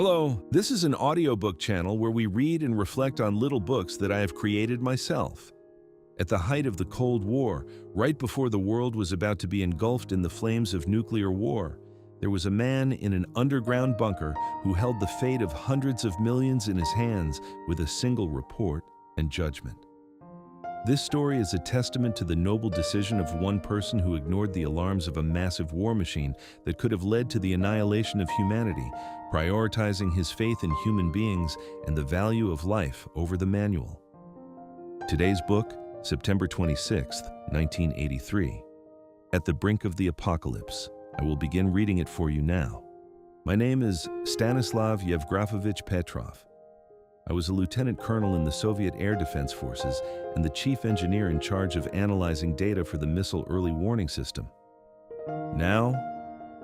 Hello, this is an audiobook channel where we read and reflect on little books that I have created myself. At the height of the Cold War, right before the world was about to be engulfed in the flames of nuclear war, there was a man in an underground bunker who held the fate of hundreds of millions in his hands with a single report and judgment. This story is a testament to the noble decision of one person who ignored the alarms of a massive war machine that could have led to the annihilation of humanity, prioritizing his faith in human beings and the value of life over the manual. Today's book, September 26, 1983. At the Brink of the Apocalypse. I will begin reading it for you now. My name is Stanislav Yevgrafovich Petrov. I was a lieutenant colonel in the Soviet Air Defense Forces and the chief engineer in charge of analyzing data for the missile early warning system. Now,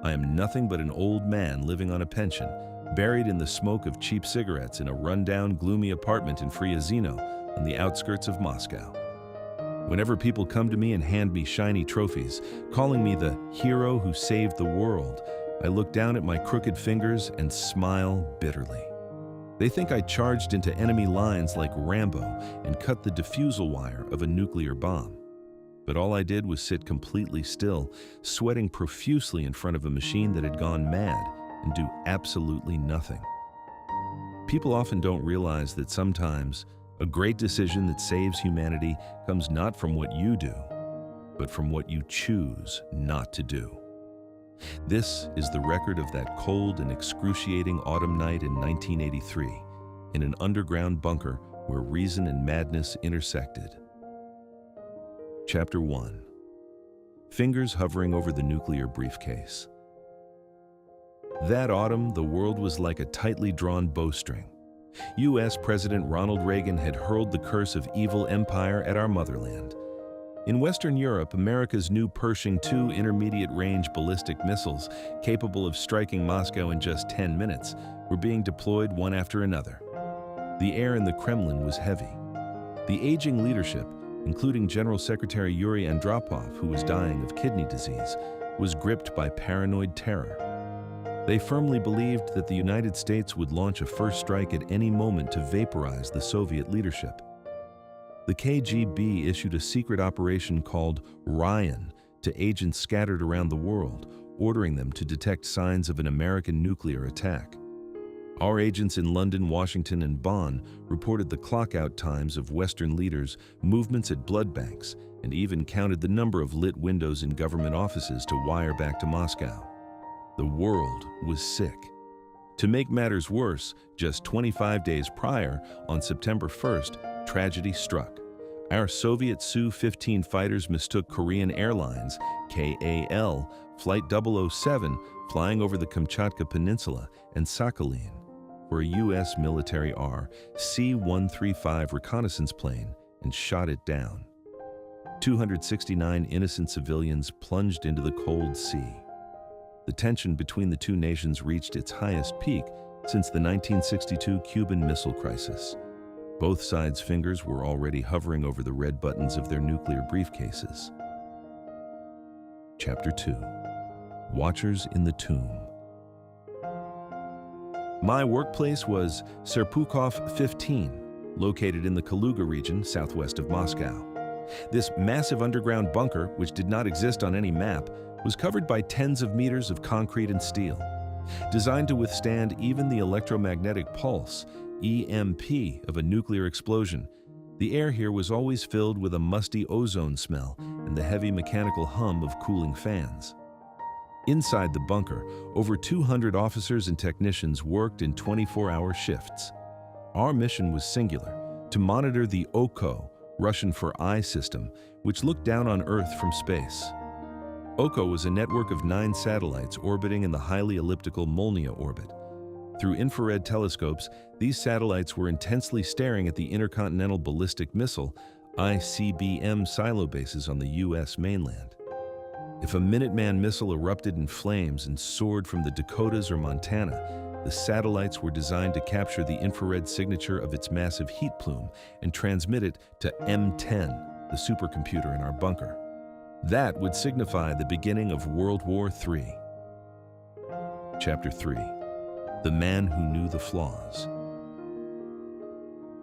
I am nothing but an old man living on a pension, buried in the smoke of cheap cigarettes in a rundown, gloomy apartment in Friazino on the outskirts of Moscow. Whenever people come to me and hand me shiny trophies, calling me the hero who saved the world, I look down at my crooked fingers and smile bitterly. They think I charged into enemy lines like Rambo and cut the diffusal wire of a nuclear bomb. But all I did was sit completely still, sweating profusely in front of a machine that had gone mad and do absolutely nothing. People often don't realize that sometimes a great decision that saves humanity comes not from what you do, but from what you choose not to do. This is the record of that cold and excruciating autumn night in 1983, in an underground bunker where reason and madness intersected. Chapter 1. Fingers hovering over the nuclear briefcase. That autumn, the world was like a tightly drawn bowstring. U.S. President Ronald Reagan had hurled the curse of evil empire at our motherland. In Western Europe, America's new Pershing II intermediate-range ballistic missiles, capable of striking Moscow in just 10 minutes, were being deployed one after another. The air in the Kremlin was heavy. The aging leadership, including General Secretary Yuri Andropov, who was dying of kidney disease, was gripped by paranoid terror. They firmly believed that the United States would launch a first strike at any moment to vaporize the Soviet leadership. The KGB issued a secret operation called Ryan to agents scattered around the world, ordering them to detect signs of an American nuclear attack. Our agents in London, Washington, and Bonn reported the clock-out times of Western leaders, movements at blood banks, and even counted the number of lit windows in government offices to wire back to Moscow. The world was sick. To make matters worse, just 25 days prior, on September 1st, tragedy struck. Our Soviet Su-15 fighters mistook Korean Airlines, KAL, Flight 007, flying over the Kamchatka Peninsula and Sakhalin, for a U.S. military C-135 reconnaissance plane and shot it down. 269 innocent civilians plunged into the cold sea. The tension between the two nations reached its highest peak since the 1962 Cuban Missile Crisis. Both sides' fingers were already hovering over the red buttons of their nuclear briefcases. Chapter 2. Watchers in the Tomb. My workplace was Serpukhov 15, located in the Kaluga region southwest of Moscow. This massive underground bunker, which did not exist on any map, was covered by tens of meters of concrete and steel. Designed to withstand even the electromagnetic pulse, EMP, of a nuclear explosion, the air here was always filled with a musty ozone smell and the heavy mechanical hum of cooling fans. Inside the bunker, over 200 officers and technicians worked in 24-hour shifts. Our mission was singular: to monitor the OKO, Russian for eye system, which looked down on Earth from space. OKO was a network of 9 satellites orbiting in the highly elliptical Molniya orbit. Through infrared telescopes, these satellites were intensely staring at the Intercontinental Ballistic Missile (ICBM) silo bases on the U.S. mainland. If a Minuteman missile erupted in flames and soared from the Dakotas or Montana, the satellites were designed to capture the infrared signature of its massive heat plume and transmit it to M10, the supercomputer in our bunker. That would signify the beginning of World War III. Chapter 3. The Man Who Knew the Flaws.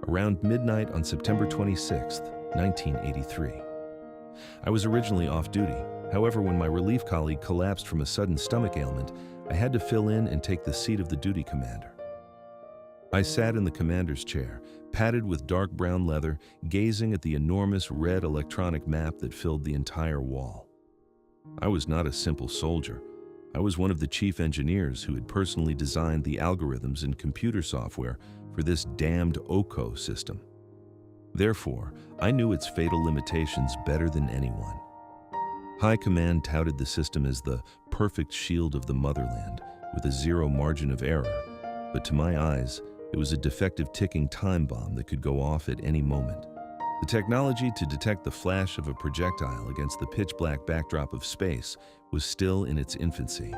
Around midnight on September 26, 1983. I was originally off duty. However, when my relief colleague collapsed from a sudden stomach ailment, I had to fill in and take the seat of the duty commander. I sat in the commander's chair, padded with dark brown leather, gazing at the enormous red electronic map that filled the entire wall. I was not a simple soldier. I was one of the chief engineers who had personally designed the algorithms and computer software for this damned OCO system. Therefore, I knew its fatal limitations better than anyone. High Command touted the system as the perfect shield of the motherland, with a zero margin of error, but to my eyes, it was a defective ticking time bomb that could go off at any moment. The technology to detect the flash of a projectile against the pitch-black backdrop of space was still in its infancy.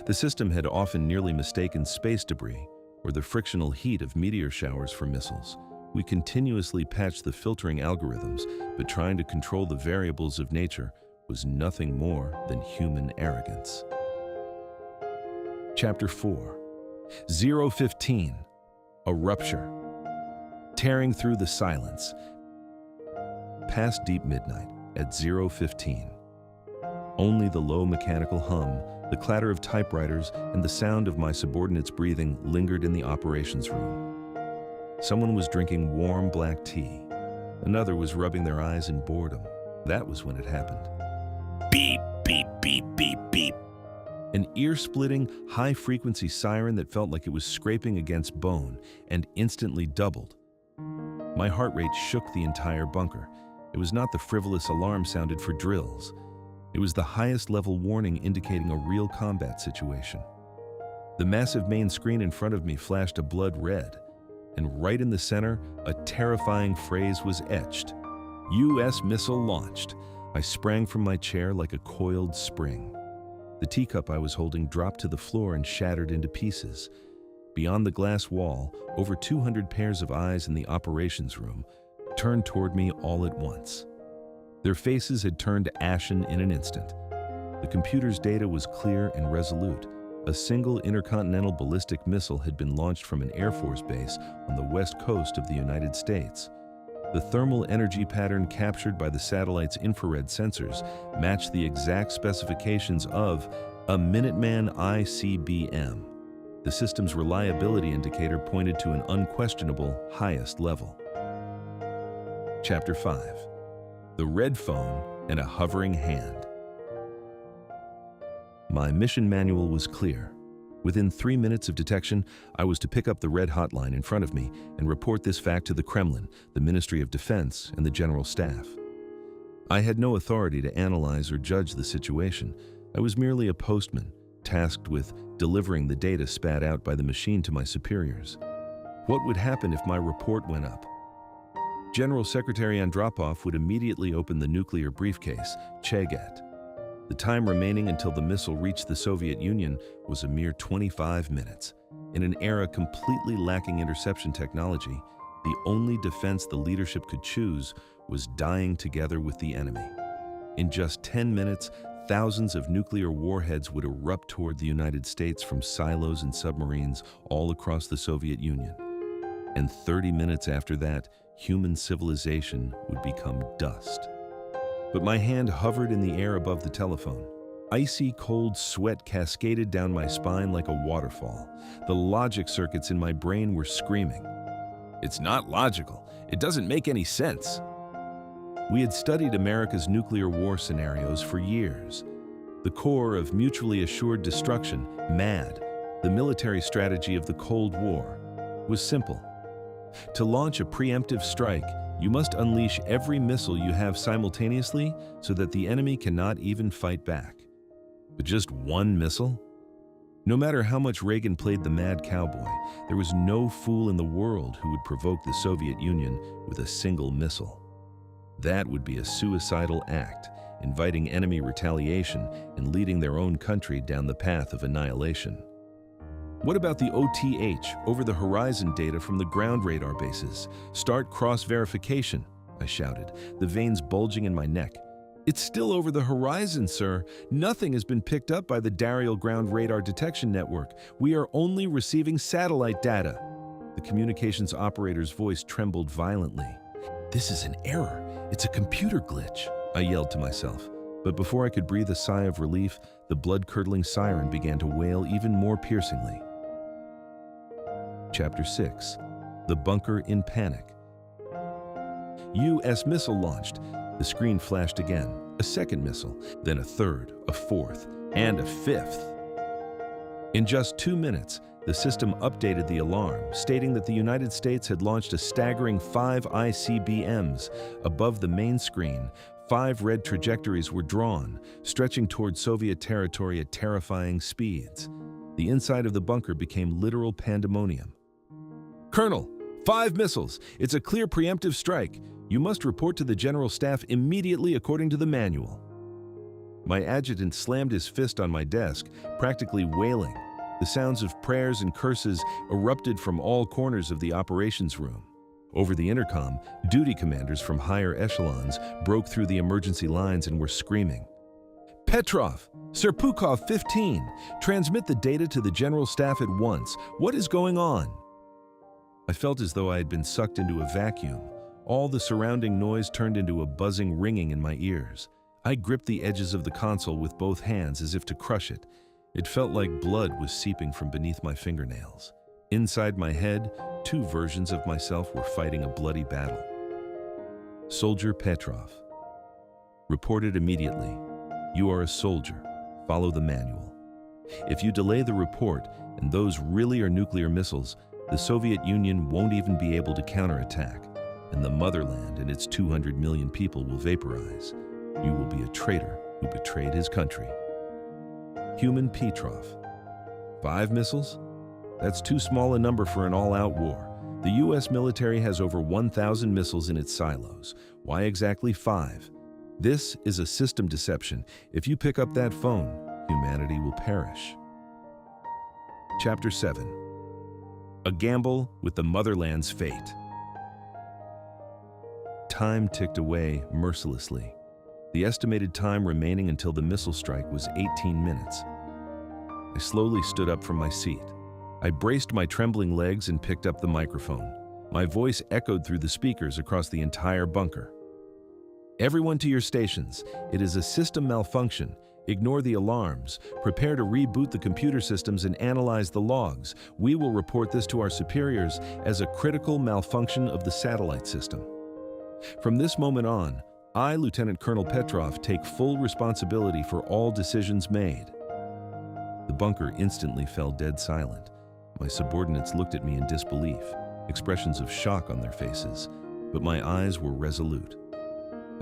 The system had often nearly mistaken space debris or the frictional heat of meteor showers for missiles. We continuously patched the filtering algorithms, but trying to control the variables of nature was nothing more than human arrogance. Chapter 4. 015. A Rupture. Tearing through the silence. Past deep midnight at 015. Only the low mechanical hum, the clatter of typewriters, and the sound of my subordinates' breathing lingered in the operations room. Someone was drinking warm black tea. Another was rubbing their eyes in boredom. That was when it happened. Beep, beep, beep, beep, beep. An ear-splitting, high-frequency siren that felt like it was scraping against bone and instantly doubled. My heart rate shook the entire bunker. It was not the frivolous alarm sounded for drills. It was the highest-level warning indicating a real combat situation. The massive main screen in front of me flashed a blood red, and right in the center, a terrifying phrase was etched. U.S. missile launched. I sprang from my chair like a coiled spring. The teacup I was holding dropped to the floor and shattered into pieces. Beyond the glass wall, over 200 pairs of eyes in the operations room turned toward me all at once. Their faces had turned ashen in an instant. The computer's data was clear and resolute. A single intercontinental ballistic missile had been launched from an Air Force base on the west coast of the United States. The thermal energy pattern captured by the satellite's infrared sensors matched the exact specifications of a Minuteman ICBM. The system's reliability indicator pointed to an unquestionable highest level. Chapter 5. The Red Phone and a Hovering Hand. My mission manual was clear. Within 3 minutes of detection, I was to pick up the red hotline in front of me and report this fact to the Kremlin, the Ministry of Defense, and the General Staff. I had no authority to analyze or judge the situation. I was merely a postman, tasked with delivering the data spat out by the machine to my superiors. What would happen if my report went up? General Secretary Andropov would immediately open the nuclear briefcase, Chegat. The time remaining until the missile reached the Soviet Union was a mere 25 minutes. In an era completely lacking interception technology, the only defense the leadership could choose was dying together with the enemy. In just 10 minutes, thousands of nuclear warheads would erupt toward the United States from silos and submarines all across the Soviet Union. And 30 minutes after that, human civilization would become dust. But my hand hovered in the air above the telephone. Icy cold sweat cascaded down my spine like a waterfall. The logic circuits in my brain were screaming. It's not logical. It doesn't make any sense. We had studied America's nuclear war scenarios for years. The core of mutually assured destruction, MAD, the military strategy of the Cold War, was simple. To launch a preemptive strike, you must unleash every missile you have simultaneously so that the enemy cannot even fight back. But just one missile? No matter how much Reagan played the mad cowboy, there was no fool in the world who would provoke the Soviet Union with a single missile. That would be a suicidal act, inviting enemy retaliation and leading their own country down the path of annihilation. What about the OTH, over-the-horizon data from the ground radar bases? Start cross-verification, I shouted, the veins bulging in my neck. It's still over the horizon, sir. Nothing has been picked up by the Darial Ground Radar Detection Network. We are only receiving satellite data. The communications operator's voice trembled violently. This is an error. It's a computer glitch, I yelled to myself. But before I could breathe a sigh of relief, the blood-curdling siren began to wail even more piercingly. Chapter 6. The Bunker in Panic. U.S. missile launched. The screen flashed again. A second missile, then a third, a fourth, and a fifth. In just 2 minutes, the system updated the alarm, stating that the United States had launched a staggering 5 ICBMs. Above the main screen, 5 red trajectories were drawn, stretching toward Soviet territory at terrifying speeds. The inside of the bunker became literal pandemonium. Colonel, 5 missiles. It's a clear preemptive strike. You must report to the General Staff immediately according to the manual. My adjutant slammed his fist on my desk, practically wailing. The sounds of prayers and curses erupted from all corners of the operations room. Over the intercom, duty commanders from higher echelons broke through the emergency lines and were screaming. Petrov, Serpukhov 15, transmit the data to the General Staff at once. What is going on? I felt as though I had been sucked into a vacuum. All the surrounding noise turned into a buzzing ringing in my ears. I gripped the edges of the console with both hands as if to crush it. It felt like blood was seeping from beneath my fingernails. Inside my head, 2 versions of myself were fighting a bloody battle. Soldier Petrov. Reported immediately. You are a soldier. Follow the manual. If you delay the report, and those really are nuclear missiles, the Soviet Union won't even be able to counterattack, and the motherland and its 200 million people will vaporize. You will be a traitor who betrayed his country. Human Petrov. 5 missiles? That's too small a number for an all-out war. The U.S. military has over 1,000 missiles in its silos. Why exactly 5? This is a system deception. If you pick up that phone, humanity will perish. Chapter 7. A gamble with the motherland's fate. Time ticked away mercilessly. The estimated time remaining until the missile strike was 18 minutes. I slowly stood up from my seat. I braced my trembling legs and picked up the microphone. My voice echoed through the speakers across the entire bunker. Everyone to your stations. It is a system malfunction. Ignore the alarms. Prepare to reboot the computer systems and analyze the logs. We will report this to our superiors as a critical malfunction of the satellite system. From this moment on, I, Lieutenant Colonel Petrov, take full responsibility for all decisions made. The bunker instantly fell dead silent. My subordinates looked at me in disbelief, expressions of shock on their faces, but my eyes were resolute.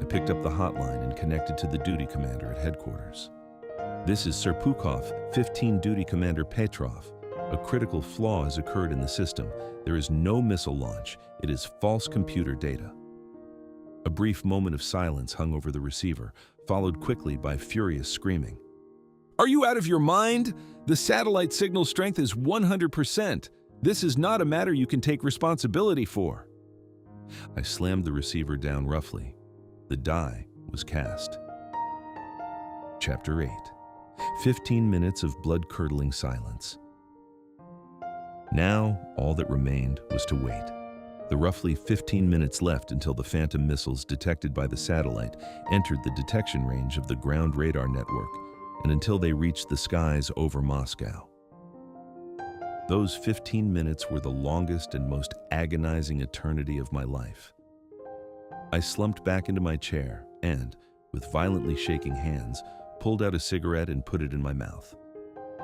I picked up the hotline and connected to the duty commander at headquarters. This is Serpukhov, 15 Duty Commander Petrov. A critical flaw has occurred in the system. There is no missile launch. It is false computer data. A brief moment of silence hung over the receiver, followed quickly by furious screaming. Are you out of your mind? The satellite signal strength is 100%. This is not a matter you can take responsibility for. I slammed the receiver down roughly. The die was cast. Chapter 8. 15 minutes of blood-curdling silence. Now, all that remained was to wait. The roughly 15 minutes left until the Phantom missiles detected by the satellite entered the detection range of the ground radar network, and until they reached the skies over Moscow. Those 15 minutes were the longest and most agonizing eternity of my life. I slumped back into my chair and, with violently shaking hands, pulled out a cigarette and put it in my mouth.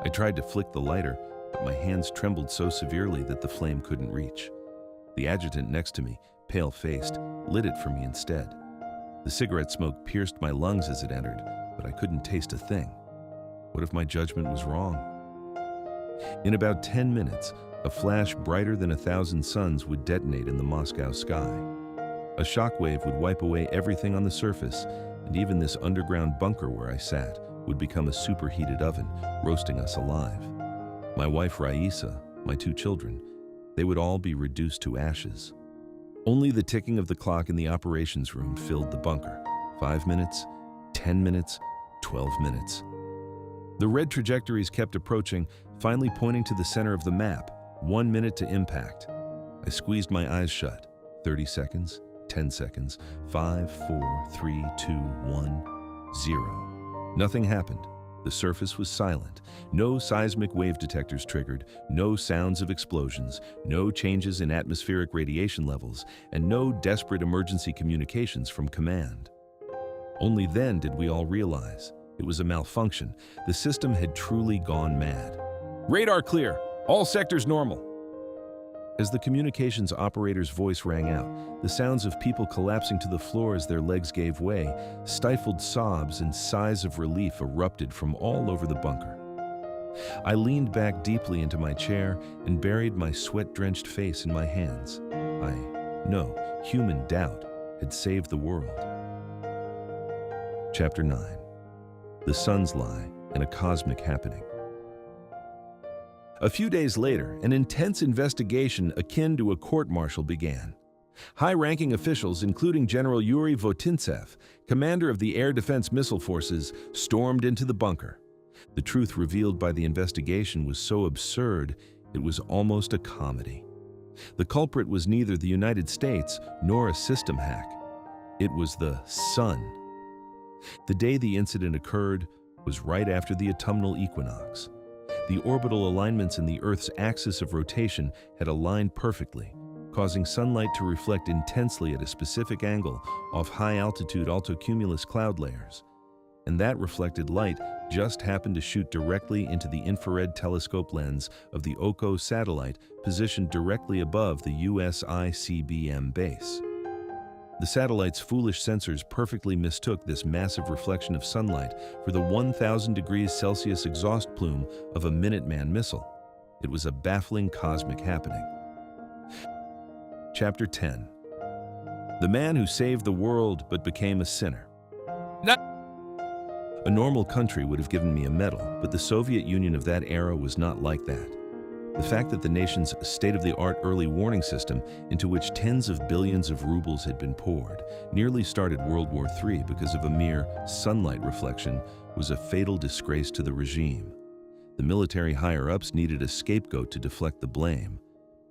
I tried to flick the lighter, but my hands trembled so severely that the flame couldn't reach. The adjutant next to me, pale-faced, lit it for me instead. The cigarette smoke pierced my lungs as it entered, but I couldn't taste a thing. What if my judgment was wrong? In about 10 minutes, a flash brighter than 1,000 suns would detonate in the Moscow sky. A shockwave would wipe away everything on the surface, and even this underground bunker where I sat would become a superheated oven, roasting us alive. My wife Raisa, my 2 children, they would all be reduced to ashes. Only the ticking of the clock in the operations room filled the bunker. 5 minutes, 10 minutes, 12 minutes. The red trajectories kept approaching, finally pointing to the center of the map, 1 minute to impact. I squeezed my eyes shut. 30 seconds, 10 seconds, 5, 4, 3, 2, 1, 0. Nothing happened. The surface was silent. No seismic wave detectors triggered, no sounds of explosions, no changes in atmospheric radiation levels, and no desperate emergency communications from command. Only then did we all realize it was a malfunction. The system had truly gone mad. Radar clear! All sectors normal! As the communications operator's voice rang out, the sounds of people collapsing to the floor as their legs gave way, stifled sobs and sighs of relief erupted from all over the bunker. I leaned back deeply into my chair and buried my sweat-drenched face in my hands. No, human doubt had saved the world. Chapter 9. The Sun's Lie and a Cosmic Happening. A few days later, an intense investigation akin to a court-martial began. High-ranking officials, including General Yuri Votintsev, commander of the Air Defense Missile Forces, stormed into the bunker. The truth revealed by the investigation was so absurd, it was almost a comedy. The culprit was neither the United States nor a system hack. It was the sun. The day the incident occurred was right after the autumnal equinox. The orbital alignments in the Earth's axis of rotation had aligned perfectly, causing sunlight to reflect intensely at a specific angle off high-altitude altocumulus cloud layers. And that reflected light just happened to shoot directly into the infrared telescope lens of the Oko satellite positioned directly above the US ICBM base. The satellite's foolish sensors perfectly mistook this massive reflection of sunlight for the 1,000 degrees Celsius exhaust plume of a Minuteman missile. It was a baffling cosmic happening. Chapter 10. The Man Who Saved the World But Became a Sinner. A normal country would have given me a medal, but the Soviet Union of that era was not like that. The fact that the nation's state-of-the-art early warning system, into which tens of billions of rubles had been poured, nearly started World War III because of a mere sunlight reflection, was a fatal disgrace to the regime. The military higher-ups needed a scapegoat to deflect the blame.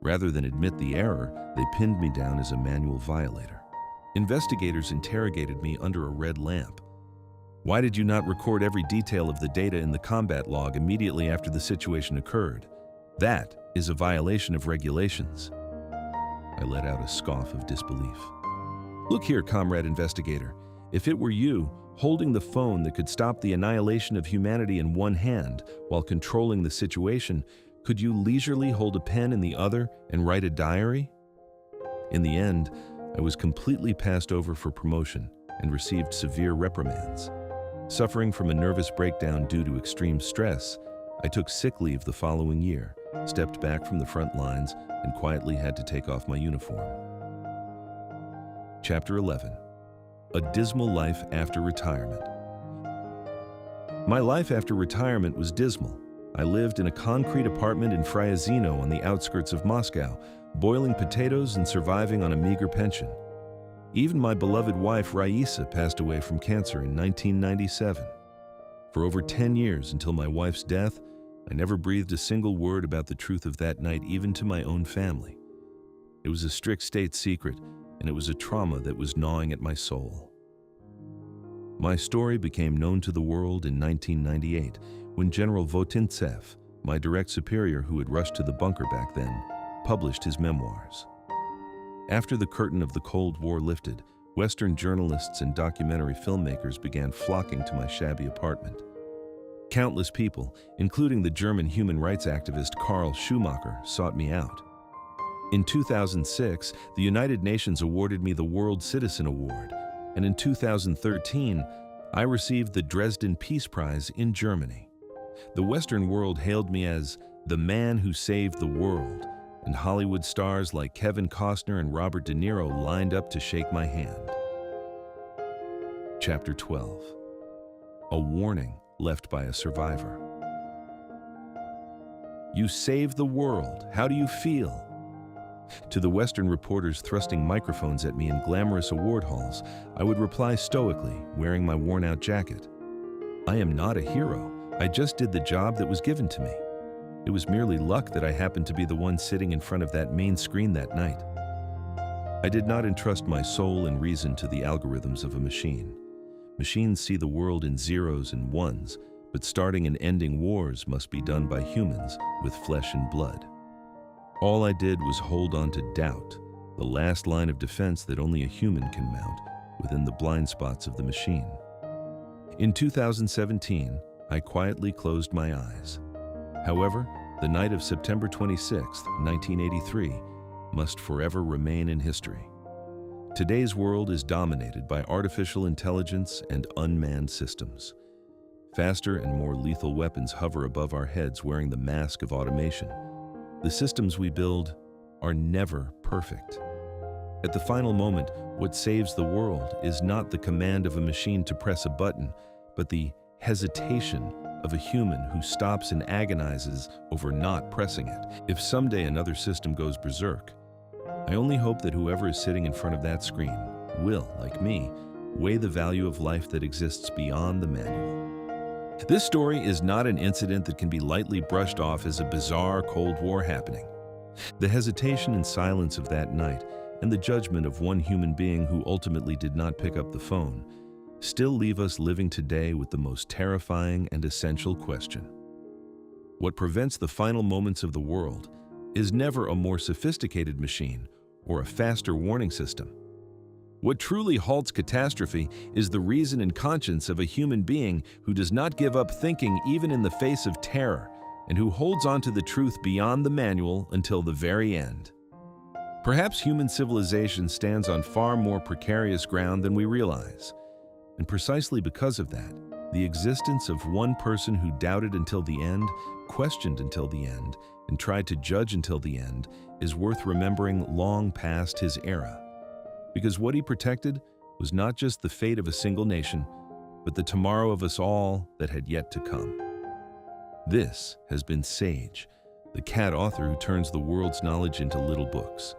Rather than admit the error, they pinned me down as a manual violator. Investigators interrogated me under a red lamp. Why did you not record every detail of the data in the combat log immediately after the situation occurred? That is a violation of regulations. I let out a scoff of disbelief. Look here, comrade investigator. If it were you, holding the phone that could stop the annihilation of humanity in one hand while controlling the situation, could you leisurely hold a pen in the other and write a diary? In the end, I was completely passed over for promotion and received severe reprimands. Suffering from a nervous breakdown due to extreme stress, I took sick leave the following year, stepped back from the front lines, and quietly had to take off my uniform. Chapter 11. A Dismal Life After Retirement. My life after retirement was dismal. I lived in a concrete apartment in Fryazino on the outskirts of Moscow, boiling potatoes and surviving on a meager pension. Even my beloved wife Raisa passed away from cancer in 1997. For over 10 years, until my wife's death, I never breathed a single word about the truth of that night, even to my own family. It was a strict state secret, and it was a trauma that was gnawing at my soul. My story became known to the world in 1998, when General Votintsev, my direct superior who had rushed to the bunker back then, published his memoirs. After the curtain of the Cold War lifted, Western journalists and documentary filmmakers began flocking to my shabby apartment. Countless people, including the German human rights activist Karl Schumacher, sought me out. In 2006, the United Nations awarded me the World Citizen Award, and in 2013, I received the Dresden Peace Prize in Germany. The Western world hailed me as the man who saved the world, and Hollywood stars like Kevin Costner and Robert De Niro lined up to shake my hand. Chapter 12. A Warning Left by a Survivor. You saved the world. How do you feel? To the Western reporters thrusting microphones at me in glamorous award halls, I would reply stoically, wearing my worn-out jacket. I am not a hero. I just did the job that was given to me. It was merely luck that I happened to be the one sitting in front of that main screen that night. I did not entrust my soul and reason to the algorithms of a machine. Machines see the world in zeros and ones, but starting and ending wars must be done by humans with flesh and blood. All I did was hold on to doubt, the last line of defense that only a human can mount within the blind spots of the machine. In 2017, I quietly closed my eyes. However, the night of September 26, 1983, must forever remain in history. Today's world is dominated by artificial intelligence and unmanned systems. Faster and more lethal weapons hover above our heads wearing the mask of automation. The systems we build are never perfect. At the final moment, what saves the world is not the command of a machine to press a button, but the hesitation of a human who stops and agonizes over not pressing it. If someday another system goes berserk, I only hope that whoever is sitting in front of that screen will, like me, weigh the value of life that exists beyond the manual. This story is not an incident that can be lightly brushed off as a bizarre Cold War happening. The hesitation and silence of that night, and the judgment of one human being who ultimately did not pick up the phone, still leave us living today with the most terrifying and essential question. What prevents the final moments of the world is never a more sophisticated machine or a faster warning system. What truly halts catastrophe is the reason and conscience of a human being who does not give up thinking even in the face of terror, and who holds on to the truth beyond the manual until the very end. Perhaps human civilization stands on far more precarious ground than we realize. And precisely because of that, the existence of one person who doubted until the end, questioned until the end, and tried to judge until the end is worth remembering long past his era. Because what he protected was not just the fate of a single nation, but the tomorrow of us all that had yet to come. This has been Sage, the cat author who turns the world's knowledge into little books.